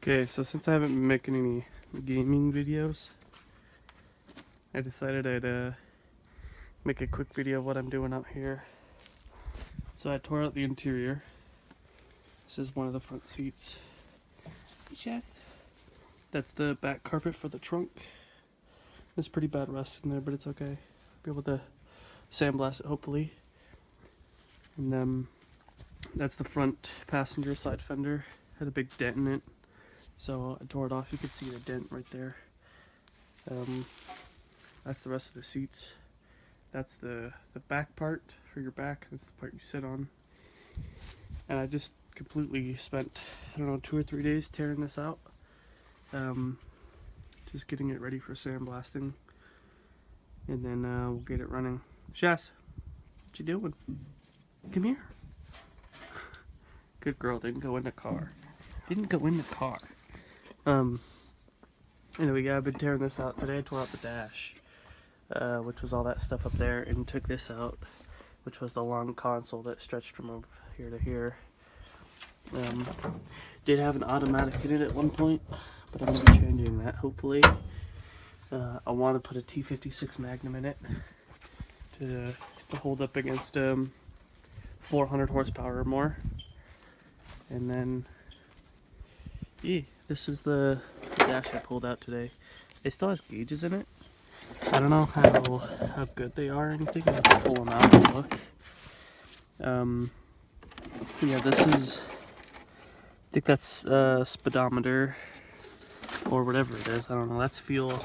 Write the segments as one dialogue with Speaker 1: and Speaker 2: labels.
Speaker 1: Okay, so since I haven't been making any gaming videos, I decided I'd make a quick video of what I'm doing out here. So I tore out the interior. This is one of the front seats. Yes. That's the back carpet for the trunk. There's pretty bad rust in there, but it's okay. Be able to sandblast it hopefully. And that's the front passenger side fender. Had a big dent in it, so I tore it off. You can see the dent right there. That's the rest of the seats. That's the back part for your back. That's the part you sit on. And I just completely spent, I don't know, 2 or 3 days tearing this out. Just getting it ready for sandblasting. And then we'll get it running. Shas, what you doing? Come here. Good girl, didn't go in the car. Didn't go in the car. Anyway, yeah, I've been tearing this out today. I tore out the dash, which was all that stuff up there, and took this out, which was the long console that stretched from over here to here. Did have an automatic in it at one point, but I'm going to be changing that, hopefully. I want to put a T56 Magnum in it to hold up against 400 horsepower or more. And then, yeah, this is the dash I pulled out today. It still has gauges in it. I don't know how good they are or anything. I have to pull them out and look. Yeah, this is, I think that's speedometer or whatever it is. I don't know. That's fuel.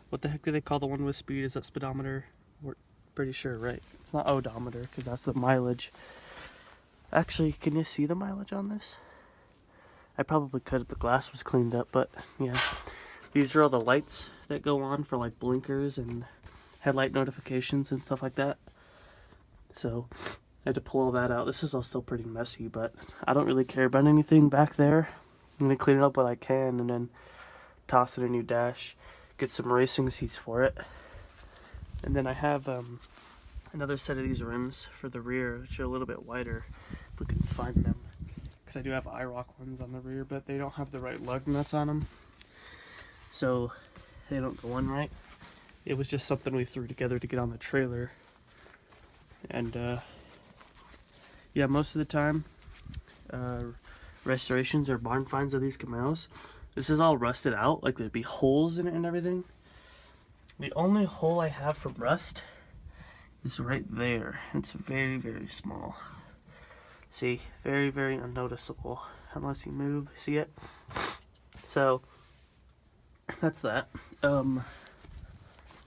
Speaker 1: What the heck do they call the one with speed? Is that speedometer? We're pretty sure, right? It's not odometer because that's the mileage. Actually, can you see the mileage on this? I probably could if the glass was cleaned up, but yeah. These are all the lights that go on for like blinkers and headlight notifications and stuff like that. So I had to pull all that out. This is all still pretty messy, but I don't really care about anything back there. I'm going to clean it up what I can and then toss in a new dash. Get some racing seats for it. And then I have another set of these rims for the rear, which are a little bit wider, if we can find them. Because I do have IROC ones on the rear, but they don't have the right lug nuts on them. So they don't go in right. It was just something we threw together to get on the trailer. And yeah, most of the time, restorations or barn finds of these Camaros, this is all rusted out, like there'd be holes in it and everything. The only hole I have from rust is right there. It's very, very small. See, very, very unnoticeable unless you move. See it? So that's that.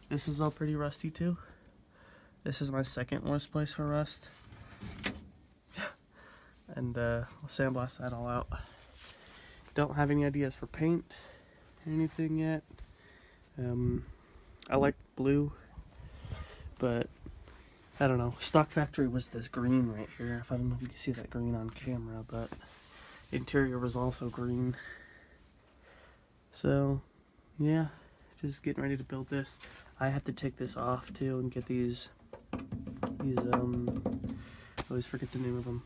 Speaker 1: This is all pretty rusty too. This is my second worst place for rust. And we'll sandblast that all out. Don't have any ideas for paint or anything yet. I like blue, but I don't know. Stock factory was this green right here. I don't know if you can see that green on camera, but interior was also green. So yeah, just getting ready to build this. I have to take this off too and get these I always forget the name of them.